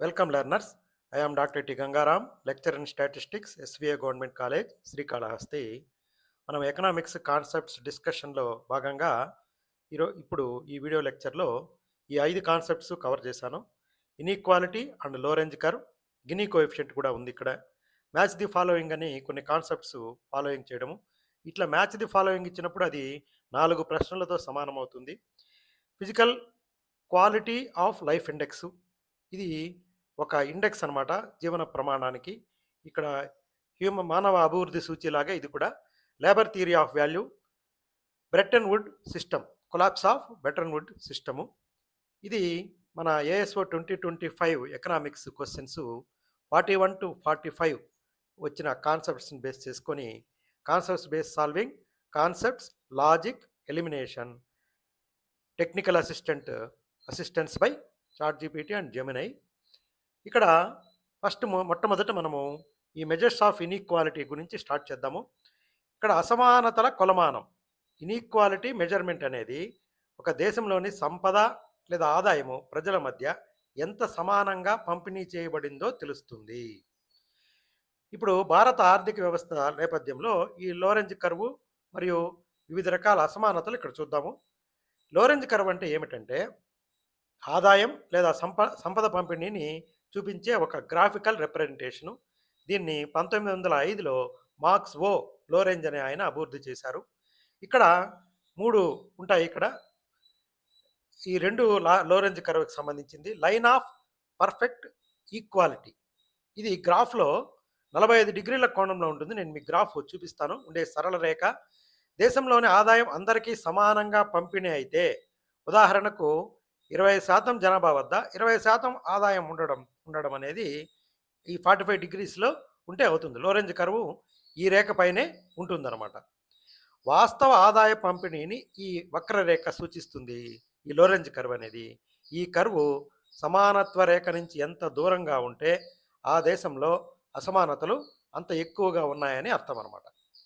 Welcome learners. I am Dr. T. Gangaram, lecturer in statistics, SVA Government College, Srikalahasti. మనం economics concepts డిస్కషన్లో భాగంగా ఇప్పుడు ఈ వీడియో లెక్చర్లో ఈ 5 కాన్సెప్ట్స్ కవర్ చేశాను. ఇన్ఈక్వాలిటీ అండ్ లో రేంజ్ కర్వ్, గినీ కోఎఫిషియంట్ కూడా ఉంది ఇక్కడ. మ్యాచ్ ది ఫాలోయింగ్ అని కొన్ని కాన్సెప్ట్స్ ఫాలోయింగ్ చేయడము. ఇట్లా మ్యాచ్ ది ఫాలోయింగ్ ఇచ్చినప్పుడు అది 4 ప్రశ్నలతో సమానమవుతుంది. Physical quality of life index, ఇది ఒక ఇండెక్స్ అన్నమాట జీవన ప్రమాణానికి. ఇక్కడ మానవ అభివృద్ధి సూచీలాగా ఇది కూడా. Labour theory of value, Bretton wood system, collapse of Bretton wood system. ఇది మన ఏఎస్ఓ 2025 ఎకనామిక్స్ క్వశ్చన్స్ 41 to 45 వచ్చిన కాన్సెప్ట్స్ని బేస్ చేసుకొని concepts base solving, concepts, logic, elimination, technical assistance by chat GPT and Gemini. ఇక్కడ మొట్టమొదట మనము ఈ మెజర్స్ ఆఫ్ ఇన్ఈక్వాలిటీ గురించి స్టార్ట్ చేద్దాము. ఇక్కడ అసమానతల కొలమానం, ఇన్ఈక్వాలిటీ మెజర్మెంట్ అనేది ఒక దేశంలోని సంపద లేదా ఆదాయము ప్రజల మధ్య ఎంత సమానంగా పంపిణీ చేయబడిందో తెలుస్తుంది. ఇప్పుడు భారత ఆర్థిక వ్యవస్థ నేపథ్యంలో ఈ లోరెంజ్ కర్వ్ మరియు వివిధ రకాల అసమానతలు ఇక్కడ చూద్దాము. లోరెంజ్ కర్వ్ అంటే ఏమిటంటే ఆదాయం లేదా సంపద పంపిణీని చూపించే ఒక గ్రాఫికల్ రిప్రజెంటేషను. దీన్ని 1905లో మార్క్స్ ఓ లోరెంజ్ అనే ఆయన అభివృద్ధి చేశారు. ఇక్కడ 3 ఉంటాయి. ఇక్కడ ఈ 2 లోరెంజ్ కర్వ్కి సంబంధించింది. లైన్ ఆఫ్ పర్ఫెక్ట్ ఈక్వాలిటీ, ఇది గ్రాఫ్లో 45 డిగ్రీల కోణంలో ఉంటుంది. నేను మీకు గ్రాఫ్ చూపిస్తాను. ఉండే సరళ రేఖ దేశంలోని ఆదాయం అందరికీ సమానంగా పంపిణీ అయితే, ఉదాహరణకు 20% జనాభా వద్ద 20% ఆదాయం ఉండడం అనేది ఈ 45 డిగ్రీస్లో ఉంటే అవుతుంది. లోరెంజ్ కర్వ్ ఈ రేఖ పైనే ఉంటుందన్నమాట. వాస్తవ ఆదాయ పంపిణీని ఈ వక్రరేఖ సూచిస్తుంది, ఈ లోరెంజ్ కర్వ్ అనేది. ఈ కర్వ్ సమానత్వ రేఖ నుంచి ఎంత దూరంగా ఉంటే ఆ దేశంలో అసమానతలు అంత ఎక్కువగా ఉన్నాయని అర్థం అన్నమాట.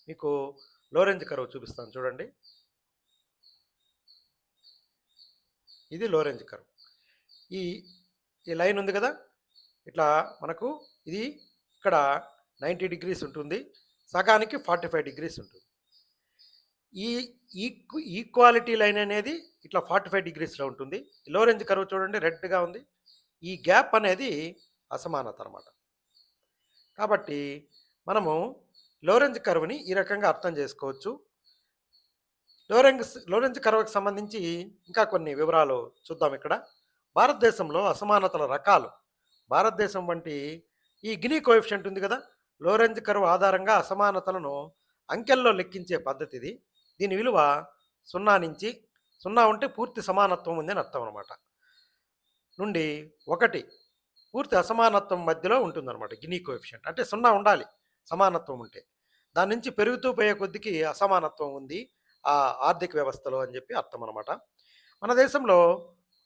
మీకు లోరెంజ్ కర్వ్ చూపిస్తాను చూడండి. ఇది లోరెంజ్ కర్వ్. ఈ ఈ లైన్ ఉంది కదా, ఇట్లా మనకు ఇది ఇక్కడ 90 డిగ్రీస్ ఉంటుంది, సగానికి 45 డిగ్రీస్ ఉంటుంది. ఈ ఈక్వాలిటీ లైన్ అనేది ఇట్లా 45 డిగ్రీస్లో ఉంటుంది. లోరెంజ్ కర్వ్ చూడండి, రెడ్గా ఉంది. ఈ గ్యాప్ అనేది అసమానత అన్నమాట. కాబట్టి మనము లోరెంజ్ కర్వ్ని ఈ రకంగా అర్థం చేసుకోవచ్చు. లోరెంజ్ కర్వ్కి సంబంధించి ఇంకా కొన్ని వివరాలు చూద్దాం. ఇక్కడ భారతదేశంలో అసమానతల రకాలు. భారతదేశం వంటి ఈ గినీ కోఎఫిషియంట్ ఉంది కదా, లోరెంజ్ కర్వ్ ఆధారంగా అసమానతలను అంకెల్లో లెక్కించే పద్ధతి ఇది. దీని విలువ 0 నుంచి 0 ఉంటే పూర్తి సమానత్వం ఉందని అర్థం అనమాట, నుండి 1 పూర్తి అసమానత్వం మధ్యలో ఉంటుందన్నమాట. గినీ కోఎఫిషియంట్ అంటే 0 ఉండాలి సమానత్వం ఉంటే, దాని నుంచి పెరుగుతూ పోయే కొద్దికి అసమానత్వం ఉంది ఆ ఆర్థిక వ్యవస్థలో అని చెప్పి అర్థం అనమాట. మన దేశంలో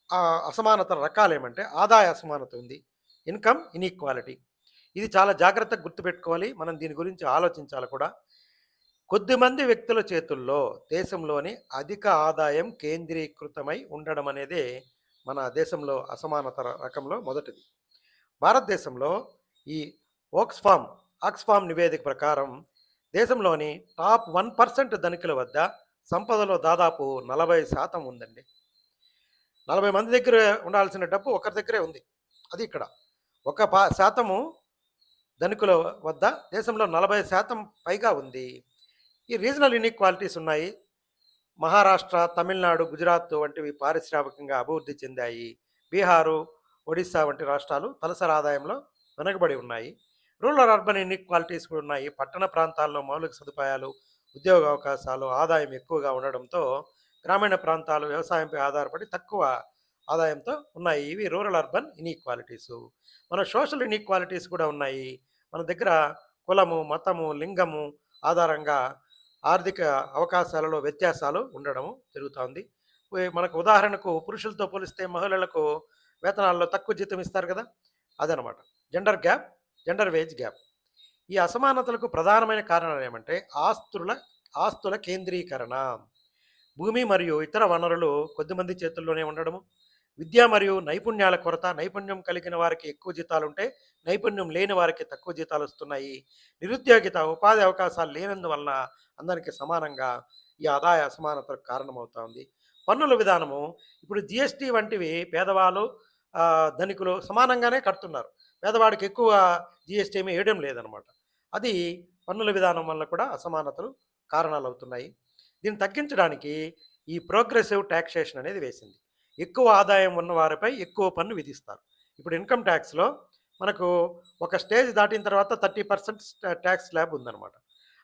ఆ అసమానతల రకాలు ఏమంటే ఆదాయ అసమానత ఉంది, ఇన్కమ్ ఇన్ఈక్వాలిటీ. ఇది చాలా జాగ్రత్తగా గుర్తుపెట్టుకోవాలి, మనం దీని గురించి ఆలోచించాలి కూడా. కొద్దిమంది వ్యక్తుల చేతుల్లో దేశంలోని అధిక ఆదాయం కేంద్రీకృతమై ఉండడం అనేదే మన దేశంలో అసమానత రకంలో మొదటిది. భారతదేశంలో ఈ ఆక్స్ఫామ్ నివేదిక ప్రకారం దేశంలోని టాప్ 1% ధనికుల వద్ద సంపదలో దాదాపు 40% ఉందండి. 40 మంది దగ్గర ఉండాల్సిన డబ్బు ఒకరి దగ్గరే ఉంది. అది ఇక్కడ 1% ధనికుల వద్ద దేశంలో 40% పైగా ఉంది. ఈ రీజనల్ ఇన్ఈక్వాలిటీస్ ఉన్నాయి. మహారాష్ట్ర, తమిళనాడు, గుజరాత్ వంటివి పారిశ్రామికంగా అభివృద్ధి చెందాయి. బీహారు, ఒడిశా వంటి రాష్ట్రాలు తలసరి ఆదాయంలో వెనకబడి ఉన్నాయి. రూరల్ అర్బన్ ఇన్ఈక్వాలిటీస్ కూడా ఉన్నాయి. పట్టణ ప్రాంతాల్లో మౌలిక సదుపాయాలు, ఉద్యోగ అవకాశాలు, ఆదాయం ఎక్కువగా ఉండడంతో గ్రామీణ ప్రాంతాలు వ్యవసాయంపై ఆధారపడి తక్కువ ఆదాయంతో ఉన్నాయి. ఇవి రూరల్ అర్బన్ ఇన్ఈక్వాలిటీసు. మన సోషల్ ఇన్ఈక్వాలిటీస్ కూడా ఉన్నాయి. మన దగ్గర కులము, మతము, లింగము ఆధారంగా ఆర్థిక అవకాశాలలో వ్యత్యాసాలు ఉండడం జరుగుతుంది. మనకు ఉదాహరణకు పురుషులతో పోలిస్తే మహిళలకు వేతనాల్లో తక్కువ జీతం ఇస్తారు కదా, అదనమాట జెండర్ వేజ్ గ్యాప్. ఈ అసమానతలకు ప్రధానమైన కారణాలు ఏమంటే ఆస్తుల కేంద్రీకరణ, భూమి మరియు ఇతర వనరులు కొద్దిమంది చేతుల్లోనే ఉండడము, విద్య మరియు నైపుణ్యాల కొరత, నైపుణ్యం కలిగిన వారికి ఎక్కువ జీతాలుంటే, నైపుణ్యం లేని వారికి తక్కువ జీతాలొస్తున్నాయి. నిరుద్యోగిత, ఉపాధి అవకాశాలు లేనందువలన అందరికి సమానంగా ఈ ఆదాయ అసమానతలకు కారణమవుతా ఉంది. పన్నుల విధానము ఇప్పుడు జీఎస్టీ వంటివి పేదవాళ్ళు, ధనికులు సమానంగానే కడుతున్నారు. పేదవాడికి ఎక్కువ జీఎస్టీ ఏమి వేయడం లేదనమాట. అది పన్నుల విధానం వల్ల కూడా అసమానతలు కారణాలవుతున్నాయి. దీన్ని తగ్గించడానికి ఈ ప్రోగ్రెసివ్ టాక్సేషన్ అనేది వేసింది. ఎక్కువ ఆదాయం ఉన్న వారిపై ఎక్కువ పన్ను విధిస్తారు. ఇప్పుడు ఇన్కమ్ ట్యాక్స్‌లో మనకు ఒక స్టేజ్ దాటిన తర్వాత 30% ట్యాక్స్ స్లాబ్ ఉందనమాట.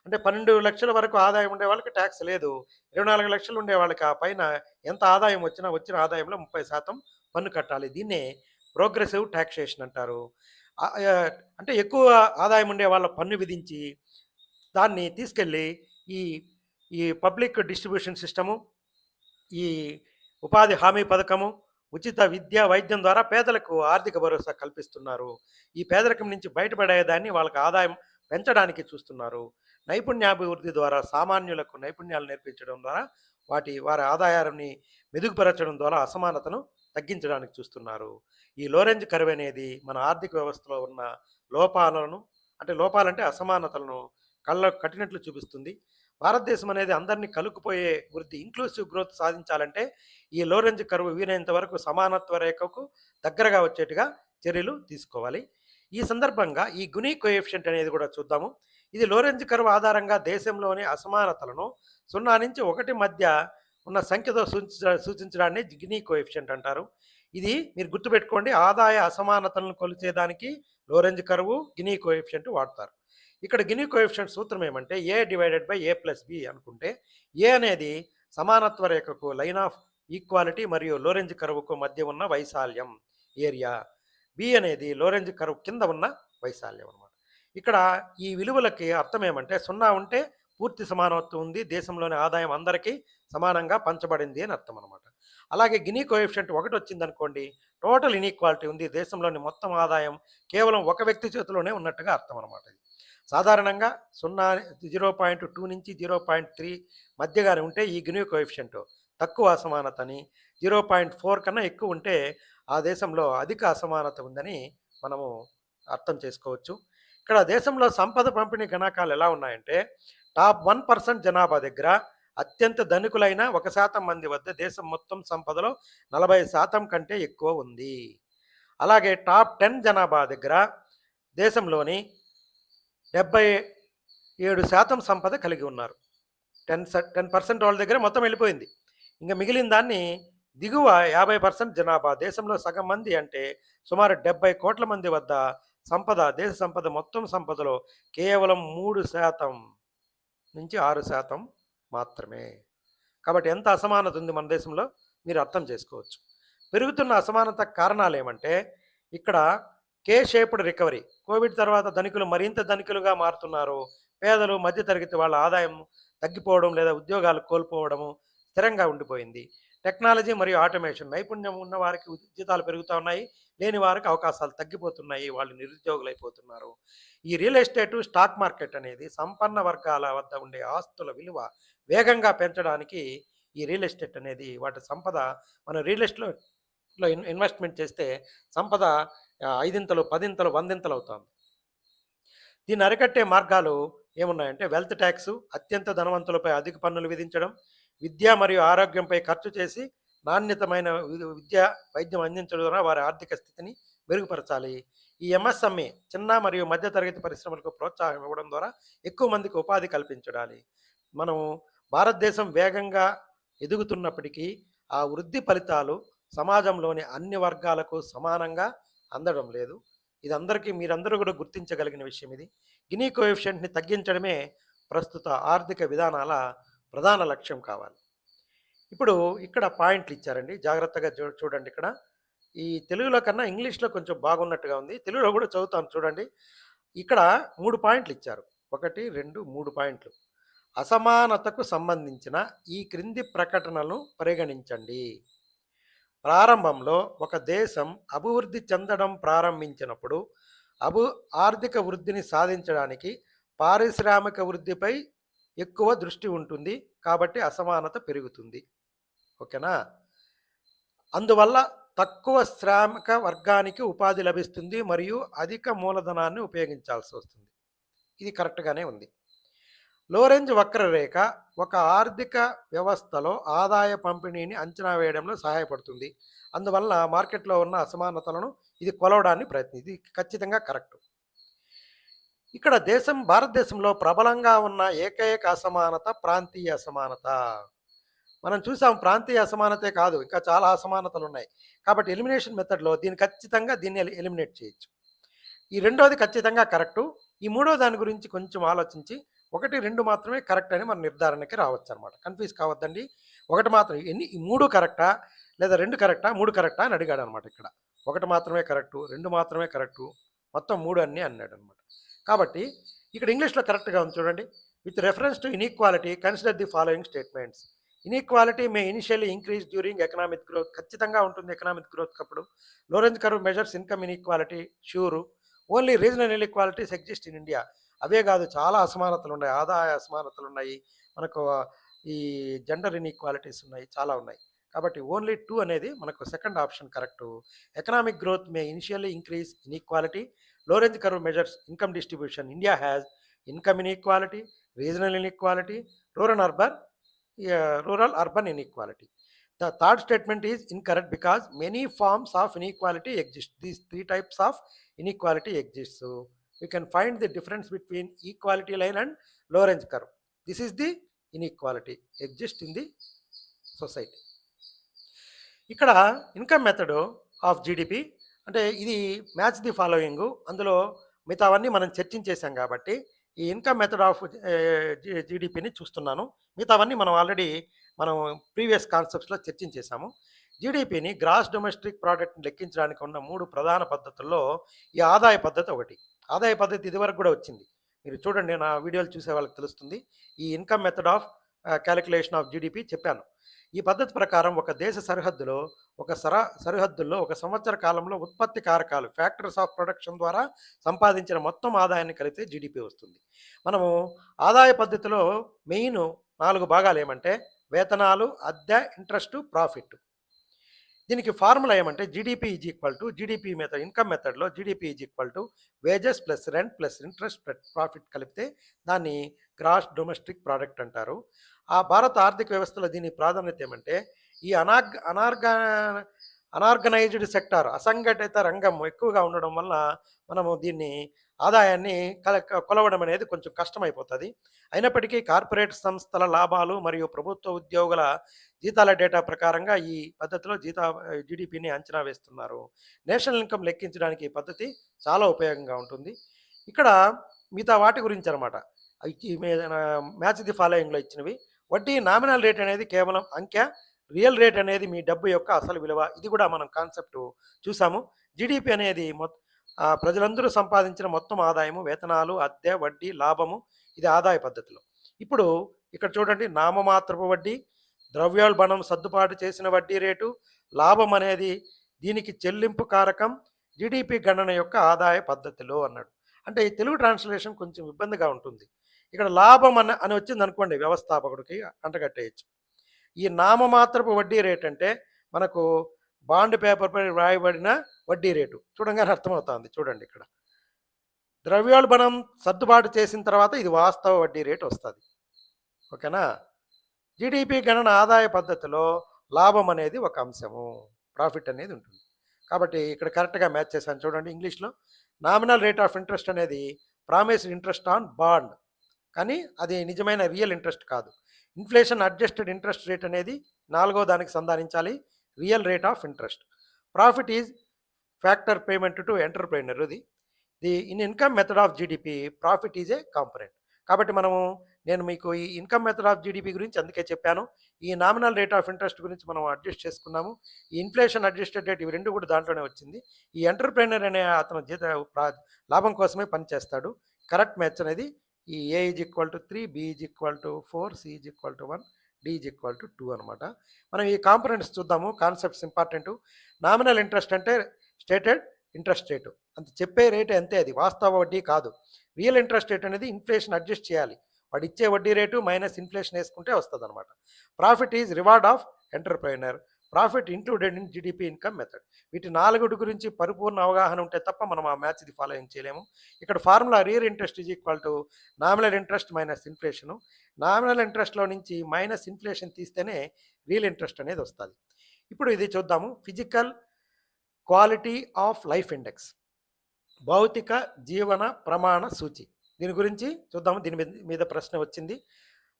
అంటే 12,00,000 వరకు ఆదాయం ఉండే వాళ్ళకి ట్యాక్స్ లేదు. 24,00,000 ఉండే వాళ్ళకి ఆ పైన ఎంత ఆదాయం వచ్చినా వచ్చిన ఆదాయంలో 30% పన్ను కట్టాలి. దీన్నే ప్రోగ్రెసివ్ టాక్సేషన్ అంటారు. ఆహ్, ఆహ్, అంటే ఎక్కువ ఆదాయం ఉండే వాళ్ళ పన్ను విధించి దాన్ని తీసుకెళ్ళి ఈ ఈ పబ్లిక్ డిస్ట్రిబ్యూషన్ సిస్టము, ఈ ఉపాధి హామీ పథకము, ఉచిత విద్య, వైద్యం ద్వారా పేదలకు ఆర్థిక భరోసా కల్పిస్తున్నారు. ఈ పేదరికం నుంచి బయటపడేదాన్ని వాళ్ళకి ఆదాయం పెంచడానికి చూస్తున్నారు. నైపుణ్యాభివృద్ధి ద్వారా సామాన్యులకు నైపుణ్యాలు నేర్పించడం ద్వారా వారి ఆదాయాన్ని మెరుగుపరచడం ద్వారా అసమానతను తగ్గించడానికి చూస్తున్నారు. ఈ లోరెంజ్ కర్వ్ అనేది మన ఆర్థిక వ్యవస్థలో ఉన్న లోపాలను లోపాలంటే అసమానతలను కళ్ళకు కట్టినట్లు చూపిస్తుంది. భారతదేశం అనేది అందరినీ కలుపుకుపోయే వృద్ధి, ఇంక్లూసివ్ గ్రోత్ సాధించాలంటే ఈ లోరెంజ్ కర్వ్ వీలైనంత వరకు సమానత్వ రేఖకు దగ్గరగా వచ్చేట్టుగా చర్యలు తీసుకోవాలి. ఈ సందర్భంగా ఈ గునీ కోఎఫిషియంట్ అనేది కూడా చూద్దాము. ఇది లోరెంజ్ కర్వ్ ఆధారంగా దేశంలోని అసమానతలను 0 నుంచి 1 మధ్య ఉన్న సంఖ్యతో సూచించడాన్ని గినీ కోఎఫిషియంట్ అంటారు. ఇది మీరు గుర్తుపెట్టుకోండి. ఆదాయ అసమానతలను కొలిచేదానికి లోరెంజ్ కర్వ్, గినీ కోఎఫిషియంట్ వాడతారు. ఇక్కడ గినీ కోఎఫిషియంట్ సూత్రం ఏమంటే A/A+B అనుకుంటే, ఏ అనేది సమానత్వ రేఖకు లైన్ ఆఫ్ ఈక్వాలిటీ మరియు లోరెంజ్ కర్వ్‌కు మధ్య ఉన్న వైశాల్యం ఏరియా. బి అనేది లోరెంజ్ కర్వ్ కింద ఉన్న వైశాల్యం అనమాట. ఇక్కడ ఈ విలువలకి అర్థం ఏమంటే 0 ఉంటే పూర్తి సమానత్వం ఉంది. దేశంలోని ఆదాయం అందరికీ సమానంగా పంచబడింది అని అర్థం అనమాట. అలాగే గినీ కోఎఫిషియంట్ 1 వచ్చిందనుకోండి, టోటల్ ఇనీక్వాలిటీ ఉంది. దేశంలోని మొత్తం ఆదాయం కేవలం ఒక వ్యక్తి చేతిలోనే ఉన్నట్టుగా అర్థం అనమాట. సాధారణంగా 0.2 నుంచి 0.3 మధ్యగానే ఉంటే ఈ గినీ కోఎఫిషియంట్ తక్కువ అసమానతని, 0.4 కన్నా ఎక్కువ ఉంటే ఆ దేశంలో అధిక అసమానత ఉందని మనము అర్థం చేసుకోవచ్చు. ఇక్కడ దేశంలో సంపద పంపిణీ గణాంకాలు ఎలా ఉన్నాయంటే, టాప్ 1% జనాభా దగ్గర అత్యంత ధనికులైన 1% మంది వద్ద దేశం మొత్తం సంపదలో 40% కంటే ఎక్కువ ఉంది. అలాగే టాప్ 10 జనాభా దగ్గర దేశంలోని 77% సంపద కలిగి ఉన్నారు. 10% వాళ్ళ దగ్గర మొత్తం వెళ్ళిపోయింది. ఇంక మిగిలిన దాన్ని దిగువ 50% జనాభా దేశంలో సగం మంది అంటే సుమారు 70 కోట్ల మంది వద్ద దేశ సంపద మొత్తం సంపదలో కేవలం 3% నుంచి 6% మాత్రమే. కాబట్టి ఎంత అసమానత ఉంది మన దేశంలో మీరు అర్థం చేసుకోవచ్చు. పెరుగుతున్న అసమానత కారణాలు ఏమంటే ఇక్కడ కే షేప్డ్ రికవరీ. కోవిడ్ తర్వాత ధనికులు మరింత ధనికులుగా మారుతున్నారు. పేదలు, మధ్యతరగతి వాళ్ళ ఆదాయం తగ్గిపోవడం లేదా ఉద్యోగాలు కోల్పోవడము స్థిరంగా ఉండిపోయింది. టెక్నాలజీ మరియు ఆటోమేషన్ నైపుణ్యం ఉన్న వారికి జీతాలు పెరుగుతూ ఉన్నాయి. లేని వారికి అవకాశాలు తగ్గిపోతున్నాయి. వాళ్ళు నిరుద్యోగులైపోతున్నారు. ఈ రియల్ ఎస్టేటు, స్టాక్ మార్కెట్ అనేది సంపన్న వర్గాల వద్ద ఉండే ఆస్తుల విలువ వేగంగా పెంచడానికి ఈ రియల్ ఎస్టేట్ అనేది వాటి సంపద మనం రియల్ ఎస్టేట్లో ఇన్వెస్ట్మెంట్ చేస్తే సంపద 5 10 100 అవుతుంది. దీన్ని అరికట్టే మార్గాలు ఏమున్నాయంటే వెల్త్ ట్యాక్సు, అత్యంత ధనవంతులపై అధిక పన్నులు విధించడం, విద్య మరియు ఆరోగ్యంపై ఖర్చు చేసి నాణ్యతమైన విద్య, వైద్యం అందించడం ద్వారా వారి ఆర్థిక స్థితిని మెరుగుపరచాలి. ఈ ఎంఎస్ఎంఈ చిన్న మరియు మధ్యతరగతి పరిశ్రమలకు ప్రోత్సాహం ఇవ్వడం ద్వారా ఎక్కువ మందికి ఉపాధి కల్పించడాలి. మనం భారతదేశం వేగంగా ఎదుగుతున్నప్పటికీ ఆ వృద్ధి ఫలితాలు సమాజంలోని అన్ని వర్గాలకు సమానంగా అందడం లేదు. ఇది మీరందరూ కూడా గుర్తించగలిగిన విషయం ఇది. గినీ కోఎఫిషియంట్‌ని తగ్గించడమే ప్రస్తుత ఆర్థిక విధానాల ప్రధాన లక్ష్యం కావాలి. ఇప్పుడు ఇక్కడ పాయింట్లు ఇచ్చారండి. జాగ్రత్తగా చూడండి ఇక్కడ. ఈ తెలుగులో కన్నా ఇంగ్లీష్‌లో కొంచెం బాగున్నట్టుగా ఉంది. తెలుగులో కూడా చదువుతాను చూడండి. ఇక్కడ 3 పాయింట్లు ఇచ్చారు. 1, 2, 3 పాయింట్లు. అసమానతకు సంబంధించిన ఈ క్రింది ప్రకటనలను పరిగణించండి. ప్రారంభంలో ఒక దేశం అభివృద్ధి చెందడం ప్రారంభించినప్పుడు ఆర్థిక వృద్ధిని సాధించడానికి పారిశ్రామిక వృద్ధిపై ఎక్కువ దృష్టి ఉంటుంది. కాబట్టి అసమానత పెరుగుతుంది. ఓకేనా? అందువల్ల తక్కువ శ్రామిక వర్గానికి ఉపాధి లభిస్తుంది మరియు అధిక మూలధనాన్ని ఉపయోగించాల్సి వస్తుంది. ఇది కరెక్ట్‌గానే ఉంది. లోరెంజ్ వక్రరేఖ ఒక ఆర్థిక వ్యవస్థలో ఆదాయ పంపిణీని అంచనా వేయడంలో సహాయపడుతుంది. అందువల్ల మార్కెట్‌లో ఉన్న అసమానతలను ఇది కొలవడాన్ని ఇది ఖచ్చితంగా కరెక్ట్. ఇక్కడ భారతదేశంలో ప్రబలంగా ఉన్న ఏకైక అసమానత ప్రాంతీయ అసమానత. మనం చూసాం ప్రాంతీయ అసమానతే కాదు, ఇంకా చాలా అసమానతలున్నాయి. కాబట్టి ఎలిమినేషన్ మెథడ్‌లో దీన్ని ఎలిమినేట్ చేయొచ్చు. ఈ రెండోది ఖచ్చితంగా కరెక్టు. ఈ మూడో దాని గురించి కొంచెం ఆలోచించి 1, 2 మాత్రమే కరెక్ట్ అని మన నిర్ధారణకి రావచ్చనమాట. కన్‌ఫ్యూజ్ కావద్దండి. 1 మాత్రం ఈ 3 కరెక్టా? లేదా 2 కరెక్టా? 3 కరెక్టా? అని అడిగాడనమాట ఇక్కడ. 1 మాత్రమే కరెక్టు, 2 మాత్రమే కరెక్టు, మొత్తం 3 అన్నీ అన్నాడనమాట. కాబట్టి ఇక్కడ ఇంగ్లీష్‌లో కరెక్ట్‌గా ఉంది చూడండి. With reference to inequality consider the following statements. Inequality may initially increase during economic growth. ఖచ్చితంగా ఉంటుంది ఎకనామిక్ గ్రోత్ అప్పుడు. Lorenz curve measures income inequality sure. Only regional inequalities exist in India. అవే కాదు, చాలా అసమానతలున్నాయి. ఆదాయ అసమానతలున్నాయి. మనకు ఈ జెండర్ ఇన్‌ఈక్వాలిటీస్ ఉన్నాయి. చాలా ఉన్నాయి. కాబట్టి ఓన్లీ 2 అనేది మనకు second option correct. Economic growth may initially increase inequality. Lorenz curve measures income distribution. India has income inequality, regional inequality, rural urban inequality. The third statement is incorrect because many forms of inequality exist. These 3 types of inequality exist. So we can find the difference between equality line and Lorenz curve. This is the inequality exist in the society. ఇక్కడ income method of GDP అంటే ఇది match the following. అందులో మిగతావన్నీ మనం చర్చించేసాం కాబట్టి ఈ income method of జీడిపిని చూస్తున్నాను. మిగతావన్నీ మనం ప్రీవియస్ కాన్సెప్ట్స్లో చర్చించేసాము. జీడిపిని గ్రాస్ డొమెస్టిక్ ప్రోడక్ట్ని లెక్కించడానికి ఉన్న 3 ప్రధాన పద్ధతుల్లో ఈ ఆదాయ పద్ధతి ఒకటి. ఆదాయ పద్ధతి ఇదివరకు కూడా వచ్చింది. మీరు చూడండి, నా వీడియోలు చూసే వాళ్ళకి తెలుస్తుంది. ఈ income method of calculation of GDP చెప్పాను. ఈ పద్ధతి ప్రకారం ఒక దేశ సరిహద్దుల్లో ఒక సంవత్సర కాలంలో ఉత్పత్తి కారకాలు ఫ్యాక్టర్స్ ఆఫ్ ప్రొడక్షన్ ద్వారా సంపాదించిన మొత్తం ఆదాయాన్ని కలిపితే జీడిపి వస్తుంది. మనము ఆదాయ పద్ధతిలో మెయిన్ 4 భాగాలు ఏమంటే వేతనాలు, అద్దె, ఇంట్రెస్ట్, ప్రాఫిట్. దీనికి ఫార్ములా ఏమంటే GDP is equal to GDP method income మెథడ్లో GDP is equal to wages plus rent plus interest plus profit కలిపితే దాన్ని గ్రాస్ డొమెస్టిక్ ప్రోడక్ట్ అంటారు. ఆ భారత ఆర్థిక వ్యవస్థలో దీని ప్రాధాన్యత ఏమంటే ఈ అనార్గనైజ్డ్ సెక్టార్, అసంఘటిత రంగం ఎక్కువగా ఉండడం వల్ల మనము దీన్ని ఆదాయాన్ని కొలవడం అనేది కొంచెం కష్టమైపోతుంది. అయినప్పటికీ కార్పొరేట్ సంస్థల లాభాలు మరియు ప్రభుత్వ ఉద్యోగుల జీతాల డేటా ప్రకారంగా ఈ పద్ధతిలో జీడిపిని అంచనా వేస్తున్నారు. నేషనల్ ఇన్కమ్ లెక్కించడానికి ఈ పద్ధతి చాలా ఉపయోగంగా ఉంటుంది. ఇక్కడ మిగతా వాటి గురించి అనమాట. మ్యాచ్ ది ఫాలోయింగ్లో ఇచ్చినవి. వడ్డీ నామినల్ రేట్ అనేది కేవలం అంకె, రియల్ రేట్ అనేది మీ డబ్బు యొక్క అసలు విలువ. ఇది కూడా మనం కాన్సెప్ట్ చూసాము. జీడిపి అనేది ప్రజలందరూ సంపాదించిన మొత్తం ఆదాయము, వేతనాలు, అద్దె, వడ్డీ, లాభము. ఇది ఆదాయ పద్ధతిలో. ఇప్పుడు ఇక్కడ చూడండి, నామమాత్రపు వడ్డీ, ద్రవ్యోల్బణం సర్దుబాటు చేసిన వడ్డీ రేటు, లాభం అనేది దీనికి చెల్లింపు కారకం జీడిపి గణన యొక్క ఆదాయ పద్ధతిలో అన్నాడు. అంటే ఈ తెలుగు ట్రాన్స్లేషన్ కొంచెం ఇబ్బందిగా ఉంటుంది. ఇక్కడ లాభం అని వచ్చింది అనుకోండి, వ్యవస్థాపకుడికి అంటగట్టేయచ్చు. ఈ నామమాత్రపు వడ్డీ రేట్ అంటే మనకు బాండ్ పేపర్పై వ్రాయబడిన వడ్డీ రేటు చూడంగానే అర్థమవుతుంది. చూడండి, ఇక్కడ ద్రవ్యోల్బణం సర్దుబాటు చేసిన తర్వాత ఇది వాస్తవ వడ్డీ రేటు వస్తుంది. ఓకేనా? జీడిపి గణన ఆదాయ పద్ధతిలో లాభం అనేది ఒక అంశము, ప్రాఫిట్ అనేది ఉంటుంది. కాబట్టి ఇక్కడ కరెక్ట్గా మ్యాచ్ చేశాను. చూడండి, ఇంగ్లీష్లో నామినల్ రేట్ ఆఫ్ ఇంట్రెస్ట్ అనేది ప్రామిస్డ్ ఇంట్రెస్ట్ ఆన్ బాండ్, కానీ అది నిజమైన రియల్ ఇంట్రెస్ట్ కాదు. ఇన్ఫ్లేషన్ అడ్జస్టెడ్ ఇంట్రెస్ట్ రేట్ అనేది 4వ దానికి సంధానించాలి, real rate of interest. Profit is factor payment to entrepreneur. The in income method of GDP profit is a component. కాబట్టి నేను మీకు ఈ ఇన్కమ్ మెథడ్ ఆఫ్ జీడిపి గురించి అందుకే చెప్పాను. ఈ నామినల్ రేట్ ఆఫ్ ఇంట్రెస్ట్ గురించి మనం అడ్జస్ట్ చేసుకున్నాము. ఈ ఇన్ఫ్లేషన్ అడ్జస్టెడ్ రేట్, ఇవి 2 కూడా దాంట్లోనే వచ్చింది. ఈ ఎంటర్ప్రైనర్ అనే అతను లాభం కోసమే పనిచేస్తాడు. కరెక్ట్ మ్యాచ్ అనేది ఈ A is equal to 3, B is equal to 4, C is equal to 1, D is equal to 2 అనమాట. మనం ఈ కాంపొనెంట్స్ చూద్దాము. Concepts important. నామినల్ ఇంట్రెస్ట్ అంటే స్టేటెడ్ ఇంట్రెస్ట్ రేటు, అంత చెప్పే రేటు అంతే, అది వాస్తవ వడ్డీ కాదు. రియల్ ఇంట్రెస్ట్ రేట్ అనేది ఇన్ఫ్లేషన్ అడ్జస్ట్ చేయాలి, వాడు ఇచ్చే వడ్డీ రేటు మైనస్ ఇన్ఫ్లేషన్ వేసుకుంటే వస్తుంది అనమాట. Profit is reward of entrepreneur. Profit included in GDP income method. వీటి 4 గురించి పరిపూర్ణ అవగాహన ఉంటే తప్ప మనం ఆ మ్యాథ్స్‌ది ఫాలోయింగ్ చేయలేము. ఇక్కడ formula real interest is equal to nominal interest minus inflation. Nominal ఇంట్రెస్ట్‌లో నుంచి మైనస్ ఇన్‌ఫ్లేషన్ తీస్తేనే రియల్ ఇంట్రెస్ట్ అనేది వస్తది. ఇప్పుడు ఇది చూద్దాము. Physical quality of life index. భౌతిక జీవన ప్రమాణ సూచి. దీని గురించి చూద్దాము. దీని మీద ప్రశ్న వచ్చింది.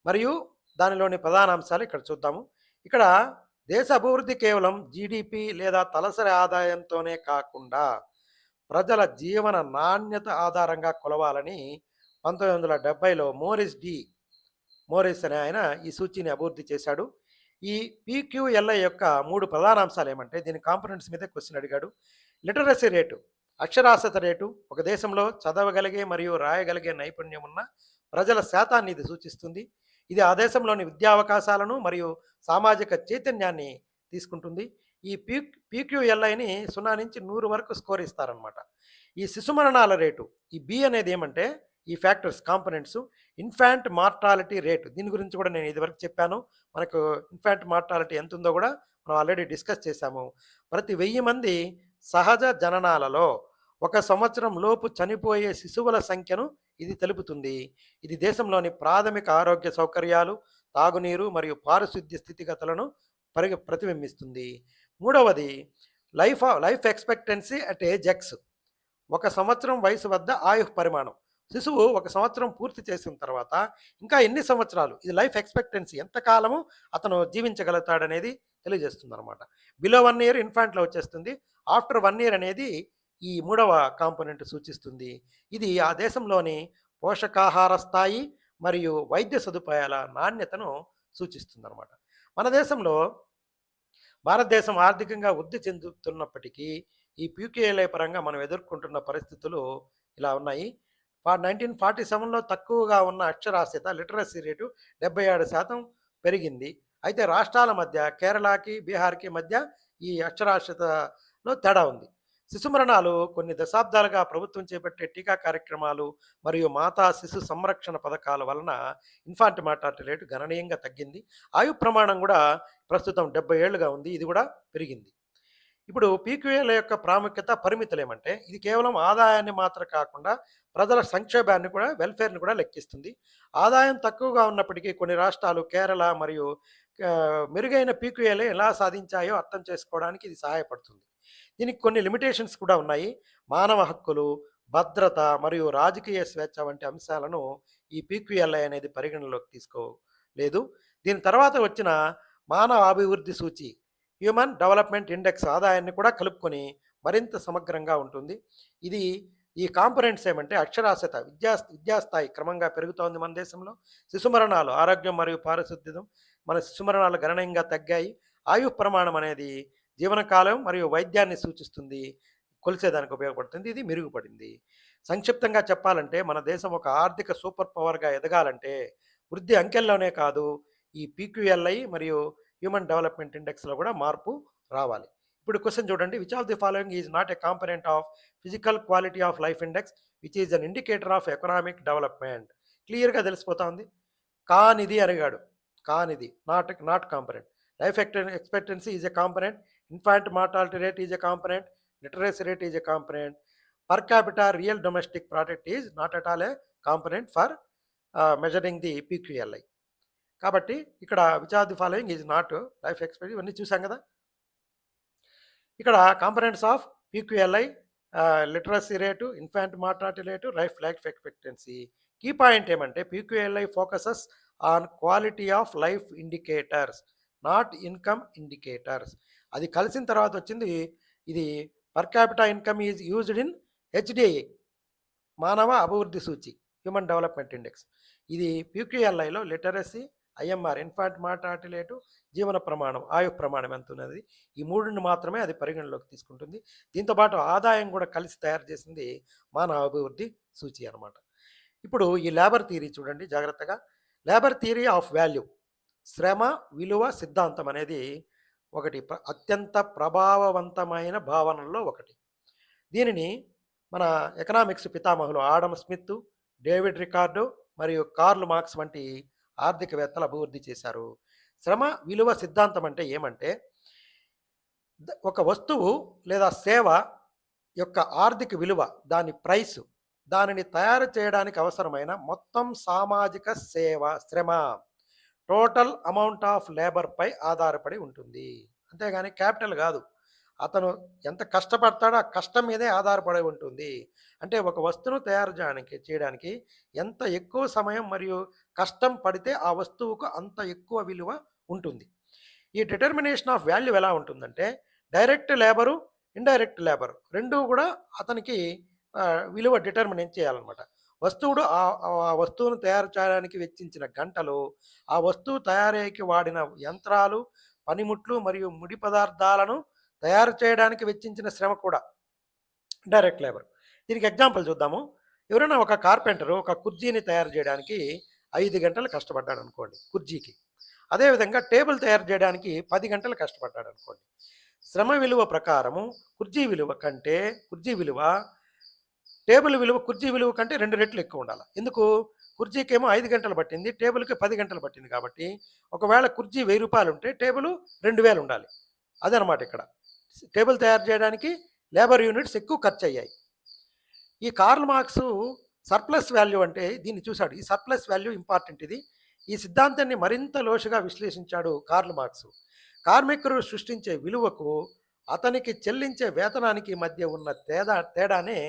మరియు దానిలోని ప్రధాన అంశాలు ఇక్కడ చూద్దాము. ఇక్కడ దేశ అభివృద్ధి కేవలం జీడీపీ లేదా తలసరి ఆదాయంతోనే కాకుండా ప్రజల జీవన నాణ్యత ఆధారంగా కొలవాలని 1970లో మోరిస్ అనే ఆయన ఈ సూచీని అభివృద్ధి చేశాడు. ఈ పీక్యూఎల్ఐ యొక్క 3 ప్రధాన అంశాలు ఏమంటే దీని కాంపోనెంట్స్ మీద క్వశ్చన్ అడిగాడు. లిటరసీ రేటు, అక్షరాస్యత రేటు, ఒక దేశంలో చదవగలిగే మరియు రాయగలిగే నైపుణ్యం ఉన్న ప్రజల శాతాన్ని ఇది సూచిస్తుంది. ఇది ఆ దేశంలోని విద్యా అవకాశాలను మరియు సామాజిక చైతన్యాన్ని తీసుకుంటుంది. ఈ పీక్యూఎల్ఐని 0 నుంచి 100 వరకు స్కోర్ ఇస్తారనమాట. ఈ శిశు మరణాల రేటు, ఈ బి అనేది ఏమంటే ఈ factors components. Infant mortality rate, దీని గురించి కూడా నేను ఇదివరకు చెప్పాను. మనకు ఇన్ఫాంట్ మార్టాలిటీ ఎంత ఉందో కూడా మనం ఆల్రెడీ డిస్కస్ చేశాము. ప్రతి 1000 మంది సహజ జననాలలో 1 సంవత్సరం లోపు చనిపోయే శిశువుల సంఖ్యను ఇది తెలుపుతుంది. ఇది దేశంలోని ప్రాథమిక ఆరోగ్య సౌకర్యాలు, తాగునీరు మరియు పారిశుద్ధ్య స్థితిగతులను ప్రతిబింబిస్తుంది. మూడవది life expectancy at age X. 1 సంవత్సరం వయసు వద్ద ఆయుః పరిమాణం. శిశువు 1 సంవత్సరం పూర్తి చేసిన తర్వాత ఇంకా ఎన్ని సంవత్సరాలు, ఇది లైఫ్ ఎక్స్పెక్టెన్సీ, ఎంతకాలము అతను జీవించగలుగుతాడనేది తెలియజేస్తుందన్నమాట. బిలో 1 ఇయర్ ఇన్ఫాంట్లో వచ్చేస్తుంది. ఆఫ్టర్ 1 ఇయర్ అనేది ఈ మూడవ కాంపోనెంట్ సూచిస్తుంది. ఇది ఆ దేశంలోని పోషకాహార స్థాయి మరియు వైద్య సదుపాయాల నాణ్యతను సూచిస్తుందన్నమాట. మన దేశంలో భారతదేశం ఆర్థికంగా వృద్ధి చెందుతున్నప్పటికీ ఈ పీకేఎల్ఐ పరంగా మనం ఎదుర్కొంటున్న పరిస్థితులు ఇలా ఉన్నాయి. 1947లో తక్కువగా ఉన్న అక్షరాస్యత లిటరసీ రేటు 77% పెరిగింది. అయితే రాష్ట్రాల మధ్య కేరళకి, బీహార్‌కి మధ్య ఈ అక్షరాస్యతలో తేడా ఉంది. శిశు మరణాలు కొన్ని దశాబ్దాలుగా ప్రభుత్వం చేపట్టే టీకా కార్యక్రమాలు మరియు మాతా శిశు సంరక్షణ పథకాల వలన ఇన్ఫాంట్ మార్టాలిటీ రేటు గణనీయంగా తగ్గింది. ఆయు ప్రమాణం కూడా ప్రస్తుతం 70 ఏళ్లుగా ఉంది. ఇది కూడా పెరిగింది. ఇప్పుడు పీక్యూఎల్ యొక్క ప్రాముఖ్యత, పరిమితులు ఏమంటే ఇది కేవలం ఆదాయాన్ని మాత్రం కాకుండా ప్రజల సంక్షేమాన్ని కూడా, వెల్ఫేర్ని కూడా లెక్కిస్తుంది. ఆదాయం తక్కువగా ఉన్నప్పటికీ కొన్ని రాష్ట్రాలు కేరళ మరియు మెరుగైన పీక్యూఎల్ ఎలా సాధించాయో అర్థం చేసుకోవడానికి ఇది సహాయపడుతుంది. దీనికి కొన్ని లిమిటేషన్స్ కూడా ఉన్నాయి. మానవ హక్కులు, భద్రత మరియు రాజకీయ స్వేచ్ఛ వంటి అంశాలను ఈ పీక్యూఎల్ఐ అనేది పరిగణనలోకి తీసుకోలేదు. దీని తర్వాత వచ్చిన మానవ అభివృద్ధి సూచి, హ్యూమన్ డెవలప్మెంట్ ఇండెక్స్ ఆదాయాన్ని కూడా కలుపుకొని మరింత సమగ్రంగా ఉంటుంది. ఇది ఈ కాంపోనెంట్స్ ఏమంటే అక్షరాస్యత, విద్యాస్థాయి క్రమంగా పెరుగుతోంది మన దేశంలో. శిశు మరణాలు, ఆరోగ్యం మరియు పారిశుద్ధ్యం, మన శిశు మరణాలు గణనీయంగా తగ్గాయి. ఆయు ప్రమాణం అనేది జీవనకాలం మరియు వైద్యాన్ని సూచిస్తుంది, కొలిసేదానికి ఉపయోగపడుతుంది. ఇది మెరుగుపడింది. సంక్షిప్తంగా చెప్పాలంటే మన దేశం ఒక ఆర్థిక సూపర్ పవర్గా ఎదగాలంటే వృద్ధి అంకెల్లోనే కాదు, ఈ పీక్యూఎల్ఐ మరియు హ్యూమన్ డెవలప్మెంట్ ఇండెక్స్లో కూడా మార్పు రావాలి. ఇప్పుడు క్వశ్చన్ చూడండి. Which of the following is not a component of physical quality of life index which is an indicator of economic development. క్లియర్గా తెలిసిపోతా ఉంది. కానిది అడిగాడు. కానిది not component. Life expectancy is a component. Infant mortality rate is a component. Literacy rate is a component. Per capita real domestic product is not at all a component for measuring the PQLI. కాబట్టి ఇక్కడ which of the following is not life expect, ఇవన్నీ చూసాం కదా. ఇక్కడ components of PQLI, literacy rate, infant mortality rate, life expectancy. Key point ఏమంటే PQLI focuses on quality of life indicators, not income indicators. అది కలిసిన తర్వాత వచ్చింది ఇది per capita income is used in HDI, మానవ అభివృద్ధి సూచి, హ్యూమన్ డెవలప్మెంట్ ఇండెక్స్. ఇది పీక్యూఎల్ఐలో literacy, IMR, infant mortality rate, జీవన ప్రమాణం, ఆయు ప్రమాణం ఎంత ఉన్నది, ఈ మూడుని మాత్రమే అది పరిగణలోకి తీసుకుంటుంది. దీంతోపాటు ఆదాయం కూడా కలిసి తయారు చేసింది మానవ అభివృద్ధి సూచి అనమాట. ఇప్పుడు ఈ లేబర్ థియరీ చూడండి జాగ్రత్తగా. లేబర్ థియరీ ఆఫ్ వాల్యూ, శ్రమ విలువ సిద్ధాంతం అనేది ఒకటి అత్యంత ప్రభావవంతమైన భావనల్లో ఒకటి. దీనిని మన ఎకనామిక్స్ పితామహులు ఆడమ్ స్మిత్, డేవిడ్ రికార్డో మరియు కార్ల్ మార్క్స్ వంటి ఆర్థికవేత్తలు అభివృద్ధి చేశారు. శ్రమ విలువ సిద్ధాంతం అంటే ఏమంటే ఒక వస్తువు లేదా సేవ యొక్క ఆర్థిక విలువ, దాని ప్రైసు, దానిని తయారు చేయడానికి అవసరమైన మొత్తం సామాజిక శ్రమ, టోటల్ అమౌంట్ ఆఫ్ లేబర్‌పై ఆధారపడి ఉంటుంది. అంతేగాని క్యాపిటల్ గాదు. అతను ఎంత కష్టపడతాడో ఆ కష్టం మీదే ఆధారపడి ఉంటుంది. అంటే ఒక వస్తువును తయారు చేయడానికి ఎంత ఎక్కువ సమయం మరియు కష్టం పడితే ఆ వస్తువుకు అంత ఎక్కువ విలువ ఉంటుంది. ఈ డిటర్మినేషన్ ఆఫ్ వాల్యూ ఎలా ఉంటుందంటే, డైరెక్ట్ లేబరు, ఇండైరెక్ట్ లేబర్ రెండూ గూడా అతనికి విలువ డిటర్మినేట్ చేయాలనమాట. వస్తువుడు ఆ వస్తువును తయారు చేయడానికి వెచ్చించిన గంటలు, ఆ వస్తువు తయారీకి వాడిన యంత్రాలు, పనిముట్లు మరియు ముడి పదార్థాలను తయారు చేయడానికి వెచ్చించిన శ్రమ కూడా డైరెక్ట్ లేబర్. దీనికి ఎగ్జాంపుల్ చూద్దాము. ఎవరైనా ఒక కార్పెంటరు ఒక కుర్చీని తయారు చేయడానికి 5 గంటలు కష్టపడ్డాడనుకోండి కుర్చీకి. అదేవిధంగా టేబుల్ తయారు చేయడానికి 10 గంటలు కష్టపడ్డాడనుకోండి. శ్రమ విలువ ప్రకారము కుర్చీ విలువ కంటే కుర్చీ విలువ టేబుల్ విలువ కుర్చీ విలువ కంటే 2 రెట్లు ఎక్కువ ఉండాలి. ఎందుకు? కుర్చీకేమో 5 గంటలు పట్టింది. టేబుల్‌కి 10 గంటలు పట్టింది కాబట్టి, ఒకవేళ కుర్చీ రూ. 1000 ఉంటే టేబుల్ 2000 ఉండాలి. అదనమాట ఇక్కడ. టేబుల్ తయారు చేయడానికి లేబర్ యూనిట్స్ ఎక్కువ ఖర్చయ్యాయి. ఈ కార్ల్ మార్క్సు సర్ప్లస్ వాల్యూ అంటే దీన్ని చూసాడు. ఈ సర్ప్లస్ వాల్యూ ఇంపార్టెంట్ ఇది. ఈ సిద్ధాంతాన్ని మరింత లోతుగా విశ్లేషించాడు కార్ల్ మార్క్స్. కార్మికుడు సృష్టించే విలువకు, అతనికి చెల్లించే వేతనానికి మధ్య ఉన్న తేడానే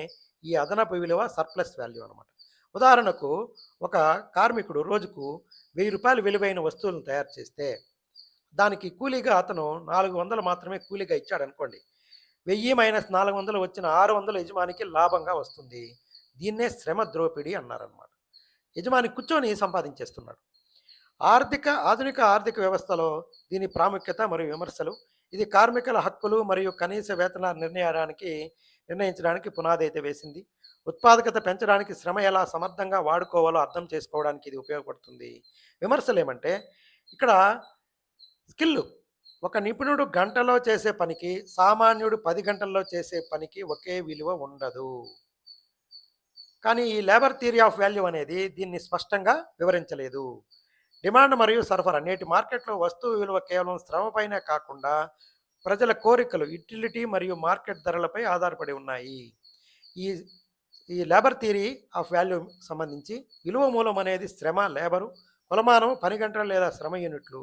ఈ అదనపు విలువ సర్ప్లస్ వాల్యూ అనమాట. ఉదాహరణకు ఒక కార్మికుడు రోజుకు రూ. 1000 విలువైన వస్తువులను తయారు చేస్తే, దానికి కూలీగా అతను 400 మాత్రమే కూలీగా ఇచ్చాడనుకోండి. 1000 మైనస్ 400 వచ్చిన 600 యజమానికి లాభంగా వస్తుంది. దీన్నే శ్రమ ద్రోపిడీ అన్నారనమాట. యజమాని కూర్చొని సంపాదించేస్తున్నాడు. ఆధునిక ఆర్థిక వ్యవస్థలో దీని ప్రాముఖ్యత మరియు విమర్శలు. ఇది కార్మికుల హక్కులు మరియు కనీస వేతనాలు నిర్ణయించడానికి పునాది అయితే వేసింది. ఉత్పాదకత పెంచడానికి శ్రమ ఎలా సమర్థంగా వాడుకోవాలో అర్థం చేసుకోవడానికి ఇది ఉపయోగపడుతుంది. విమర్శలు ఏమంటే ఇక్కడ స్కిల్లు, ఒక నిపుణుడు గంటలో చేసే పనికి సామాన్యుడు 10 గంటల్లో చేసే పనికి ఒకే విలువ ఉండదు. కానీ ఈ లేబర్ థియరీ ఆఫ్ వాల్యూ అనేది దీన్ని స్పష్టంగా వివరించలేదు. డిమాండ్ మరియు సరఫరా, నేటి మార్కెట్లో వస్తువు విలువ కేవలం శ్రమపైనే కాకుండా ప్రజల కోరికలు, యుటిలిటీ మరియు మార్కెట్ ధరలపై ఆధారపడి ఉన్నాయి. ఈ ఈ లేబర్ థియరీ ఆఫ్ వాల్యూ సంబంధించి విలువ మూలం అనేది శ్రమ, లేబరు, కొలమానం, పని గంటలు లేదా శ్రమ యూనిట్లు.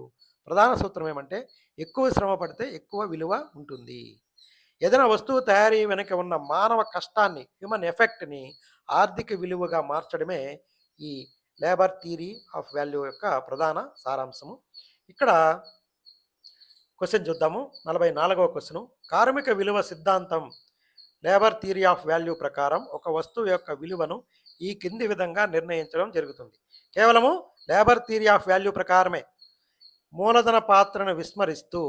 ప్రధాన సూత్రం ఏమంటే ఎక్కువ శ్రమ పడితే ఎక్కువ విలువ ఉంటుంది. ఏదైనా వస్తువు తయారీ వెనుక ఉన్న మానవ కష్టాన్ని, హ్యూమన్ ఎఫెక్ట్ని ఆర్థిక విలువగా మార్చడమే ఈ లేబర్ థియరీ ఆఫ్ వాల్యూ యొక్క ప్రధాన సారాంశము. ఇక్కడ క్వశ్చన్ చూద్దాము. 44వ క్వశ్చను. కార్మిక విలువ సిద్ధాంతం లేబర్ థియరీ ఆఫ్ వాల్యూ ప్రకారం ఒక వస్తువు యొక్క విలువను ఈ కింది విధంగా నిర్ణయించడం జరుగుతుంది. కేవలము లేబర్ థియరీ ఆఫ్ వాల్యూ ప్రకారమే. మూలధన పాత్రను విస్మరిస్తూ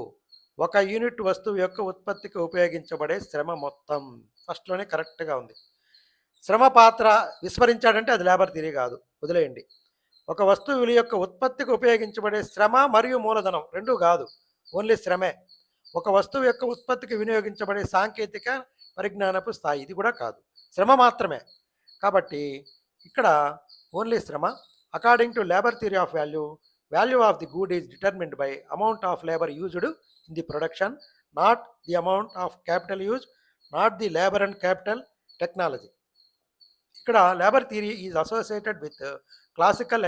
ఒక యూనిట్ వస్తువు యొక్క ఉత్పత్తికి ఉపయోగించబడే శ్రమ మొత్తం. ఫస్ట్లోనే కరెక్ట్గా ఉంది. శ్రమ పాత్ర విస్మరించాడంటే అది లేబర్ థియరీ కాదు, వదిలేయండి. ఒక వస్తువు విలువ యొక్క ఉత్పత్తికి ఉపయోగించబడే శ్రమ మరియు మూలధనం రెండూ కాదు, ఓన్లీ శ్రమే. ఒక వస్తువు యొక్క ఉత్పత్తికి వినియోగించబడే సాంకేతిక పరిజ్ఞానపు స్థాయి ఇది కూడా కాదు, శ్రమ మాత్రమే. కాబట్టి ఇక్కడ ఓన్లీ శ్రమ. According to labour theory of value, value of the good is determined by amount of labour used in the production, not the amount of capital use, not the labour and capital technology. ఇక్కడ labour theory is associated with classical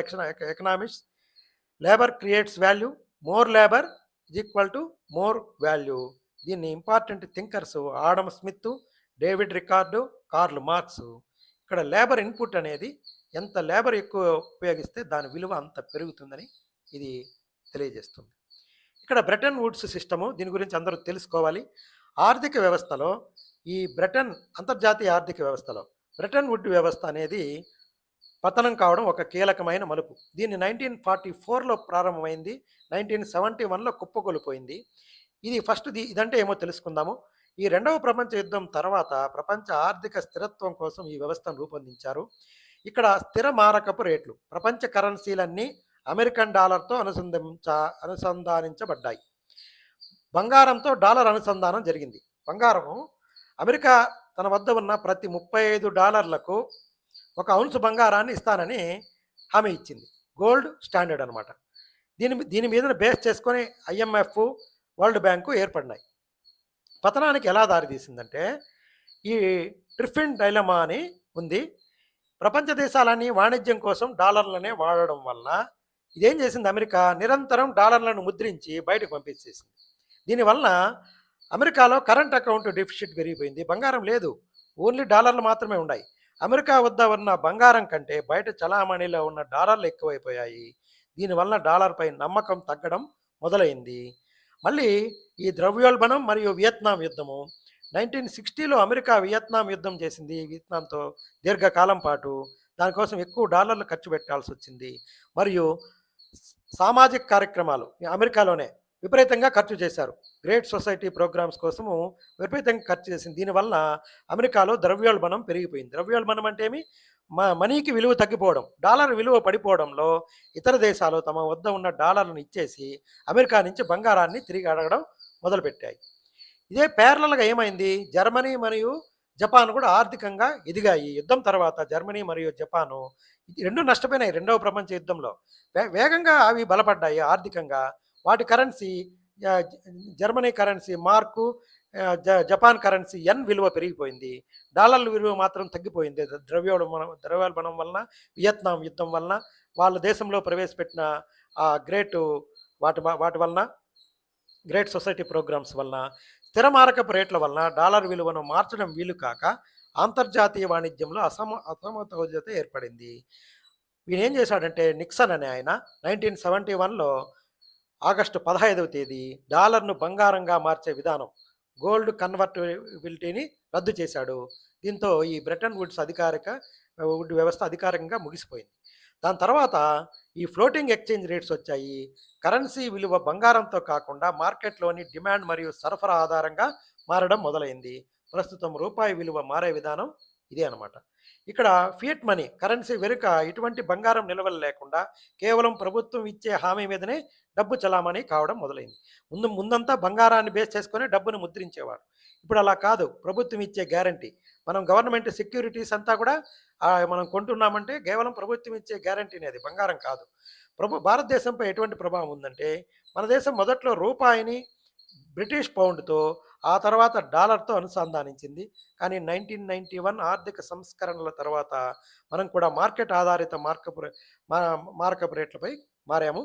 economics. Labour creates value, more labour is equal to more value. దీన్ని important thinkers Adam Smith, David Ricardo, Karl Marx ఇక్కడ labour input అనేది ఎంత labour ఎక్కువ ఉపయోగిస్తే దాని విలువ అంత పెరుగుతుందని ఇది తెలియజేస్తుంది. ఇక్కడ బ్రెటన్ వుడ్స్ సిస్టము, దీని గురించి అందరూ తెలుసుకోవాలి. ఆర్థిక వ్యవస్థలో అంతర్జాతీయ ఆర్థిక వ్యవస్థలో బ్రెటన్ వుడ్ వ్యవస్థ అనేది పతనం కావడం ఒక కీలకమైన మలుపు. దీన్ని 1944లో ప్రారంభమైంది, 1971లో కుప్పకూలిపోయింది. ఇదంటే ఏమో తెలుసుకుందాము. ఈ రెండవ ప్రపంచ యుద్ధం తర్వాత ప్రపంచ ఆర్థిక స్థిరత్వం కోసం ఈ వ్యవస్థను రూపొందించారు. ఇక్కడ స్థిర మారకపు రేట్లు, ప్రపంచ కరెన్సీలన్నీ అమెరికన్ డాలర్తో అనుసంధానించబడ్డాయి. బంగారంతో డాలర్ అనుసంధానం జరిగింది. బంగారము అమెరికా తన వద్ద ఉన్న ప్రతి $35లకు 1 ఔన్స్ బంగారాన్ని ఇస్తానని హామీ ఇచ్చింది. గోల్డ్ స్టాండర్డ్ అనమాట. దీని మీద బేస్ చేసుకొని IMF, వరల్డ్ బ్యాంకు ఏర్పడినాయి. పతనానికి ఎలా దారితీసిందంటే, ఈ ట్రిఫిన్ డైలమా అని ఉంది. ప్రపంచ దేశాలన్నీ వాణిజ్యం కోసం డాలర్లనే వాడడం వల్ల ఇదేం చేసింది అమెరికా నిరంతరం డాలర్లను ముద్రించి బయటకు పంపించేసింది. దీనివలన అమెరికాలో కరెంట్ అకౌంట్ డెఫిసిట్ పెరిగిపోయింది. బంగారం లేదు. ఓన్లీ డాలర్లు మాత్రమే ఉన్నాయి. అమెరికా వద్ద ఉన్న బంగారం కంటే బయట చలామణిలో ఉన్న డాలర్లు ఎక్కువైపోయాయి. దీనివలన డాలర్‌పై నమ్మకం తగ్గడం మొదలైంది. మళ్ళీ ఈ ద్రవ్యోల్బణం మరియు వియత్నాం యుద్ధము 1960లో అమెరికా వియత్నాం యుద్ధం చేసింది. వియత్నాంతో దీర్ఘకాలం పాటు. దానికోసం ఎక్కువ డాలర్లు ఖర్చు పెట్టాల్సొచ్చింది. మరియు సామాజిక కార్యక్రమాలు అమెరికాలోనే విపరీతంగా ఖర్చు చేశారు. గ్రేట్ సొసైటీ ప్రోగ్రామ్స్ కోసము విపరీతంగా ఖర్చు చేసింది. దీనివలన అమెరికాలో ద్రవ్యోల్బణం పెరిగిపోయింది. ద్రవ్యోల్బణం అంటే ఏమి? మనీకి విలువ తగ్గిపోవడం. డాలర్ విలువ పడిపోవడంలో ఇతర దేశాలు తమ వద్ద ఉన్న డాలర్లను ఇచ్చేసి అమెరికా నుంచి బంగారాన్ని తిరిగి అడగడం మొదలుపెట్టాయి. ఇదే ప్యారలల్‌గా ఏమైంది? జర్మనీ మరియు జపాన్ కూడా ఆర్థికంగా ఎదిగాయి. యుద్ధం తర్వాత జర్మనీ మరియు జపాను ఇది 2 నష్టపోయినాయి రెండవ ప్రపంచ యుద్ధంలో. వేగంగా అవి బలపడ్డాయి ఆర్థికంగా. వాటి కరెన్సీ ఆహ్, Germany currency mark, Japan currency yen విలువ పెరిగిపోయింది. డాలర్ల విలువ మాత్రం తగ్గిపోయింది. ద్రవ్యోల్బణం వలన, వియత్నాం యుద్ధం వలన, వాళ్ళ దేశంలో ప్రవేశపెట్టిన గ్రేటు వాటి వలన, గ్రేట్ సొసైటీ ప్రోగ్రామ్స్ వలన, స్థిర మారకపు రేట్ల వలన డాలర్ విలువను మార్చడం వీలు కాక అంతర్జాతీయ వాణిజ్యంలో అసమతుల్యత ఏర్పడింది. ఈయనేం చేశాడంటే నిక్సన్ అనే ఆయన 1971లో ఆగస్టు 15వ తేదీ డాలర్‌ను బంగారంగా మార్చే విధానం గోల్డ్ కన్వర్టిబిలిటీని రద్దు చేశాడు. దీంతో ఈ బ్రెటన్ వుడ్ వ్యవస్థ అధికారికంగా ముగిసిపోయింది. దాని తర్వాత ఈ ఫ్లోటింగ్ ఎక్స్చేంజ్ రేట్స్ వచ్చాయి. కరెన్సీ విలువ బంగారంతో కాకుండా మార్కెట్‌లోని డిమాండ్ మరియు సరఫరా ఆధారంగా మారడం మొదలైంది. ప్రస్తుతం రూపాయి విలువ మారే విధానం ఇదే అనమాట. ఇక్కడ ఫియట్ మనీ కరెన్సీ వెనుక ఎటువంటి బంగారం నిల్వలు లేకుండా కేవలం ప్రభుత్వం ఇచ్చే హామీ మీదనే డబ్బు చలామణి కావడం మొదలైంది. ముందంతా బంగారాన్ని బేస్ చేసుకొని డబ్బును ముద్రించేవారు. ఇప్పుడు అలా కాదు. ప్రభుత్వం ఇచ్చే గ్యారంటీ. మనం గవర్నమెంట్ సెక్యూరిటీస్ అంతా కూడా మనం కొంటున్నామంటే కేవలం ప్రభుత్వం ఇచ్చే గ్యారంటీనే అది బంగారం కాదు. భారతదేశంపై ఎటువంటి ప్రభావం ఉందంటే మన దేశం మొదట్లో రూపాయిని బ్రిటిష్ పౌండ్‌తో ఆ తర్వాత డాలర్‌తో అనుసంధానించింది. కానీ 1991 ఆర్థిక సంస్కరణల తర్వాత మనం కూడా మార్కెట్ ఆధారిత మా మారకపు రేట్లపై మారాము.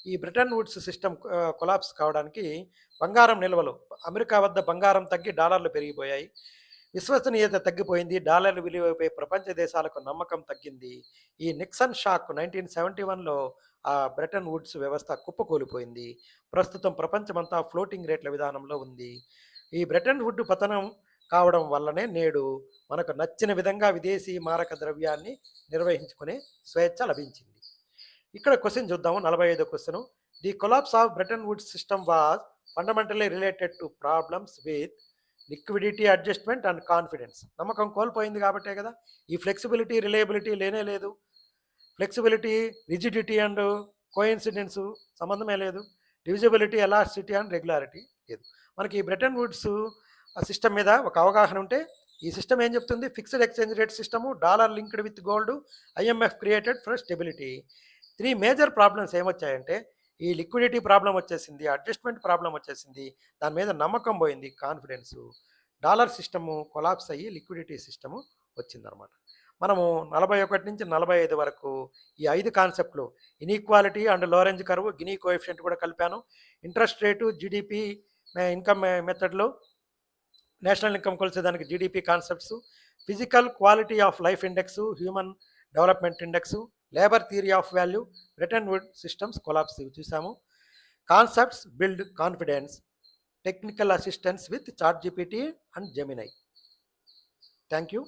ఈ బ్రెటన్ వుడ్స్ సిస్టమ్ కొలాప్స్ కావడానికి బంగారం నిల్వలు అమెరికా వద్ద బంగారం తగ్గి డాలర్లు పెరిగిపోయాయి. విశ్వసనీయత తగ్గిపోయింది. డాలర్ విలువపై ప్రపంచ దేశాలకు నమ్మకం తగ్గింది. ఈ నిక్సన్ షాక్ 1971లో బ్రెటన్ వుడ్స్ వ్యవస్థ కుప్పకూలిపోయింది. ప్రస్తుతం ప్రపంచమంతా ఫ్లోటింగ్ రేట్ల విధానంలో ఉంది. ఈ బ్రెటన్ వుడ్ పతనం కావడం వల్లనే నేడు మనకు నచ్చిన విధంగా విదేశీ మారక ద్రవ్యాన్ని నిర్వహించుకునే స్వేచ్ఛ లభించింది. ఇక్కడ క్వశ్చన్ చూద్దాము 45వ question. The collapse of Bretton Woods system was fundamentally related to problems with liquidity adjustment and confidence. నమ్మకం కోల్పోయింది కాబట్టే కదా. ఈ ఫ్లెక్సిబిలిటీ రిలయబిలిటీ లేనే లేదు. ఫ్లెక్సిబిలిటీ రిజిడిటీ అండ్ కోయిన్సిడెన్స్ సంబంధమే లేదు. డివిజిబిలిటీ ఎలాస్టిసిటీ అండ్ రెగ్యులారిటీ లేదు. మనకి ఈ బ్రెటన్ వుడ్స్ సిస్టమ్ మీద ఒక అవగాహన ఉంటే ఈ సిస్టమ్ ఏం చెప్తుంది? Fixed exchange rate system, dollar linked with gold, IMF created for stability. 3 major problems ఏమొచ్చాయంటే ఈ లిక్విడిటీ ప్రాబ్లం వచ్చేసింది, అడ్జస్ట్మెంట్ ప్రాబ్లం వచ్చేసింది, దాని మీద నమ్మకం పోయింది, కాన్ఫిడెన్సు. డాలర్ సిస్టము కొలాప్స్ అయ్యి లిక్విడిటీ సిస్టము వచ్చిందనమాట. మనము 41 నుంచి 45 వరకు ఈ 5 కాన్సెప్ట్లు inequality and Lorenz curve, Gini coefficient కూడా కలిపాను. ఇంట్రెస్ట్ రేటు, జీడీపీ, ఇన్కమ్ మెథడ్లో నేషనల్ ఇన్కమ్ కొలిచేదానికి GDP concepts, physical quality of life index, human development index, labour theory of value, Bretton wood systems collapse ఇవి చూసాము. Concepts build confidence, technical assistance with chat GPT and Gemini. Thank you.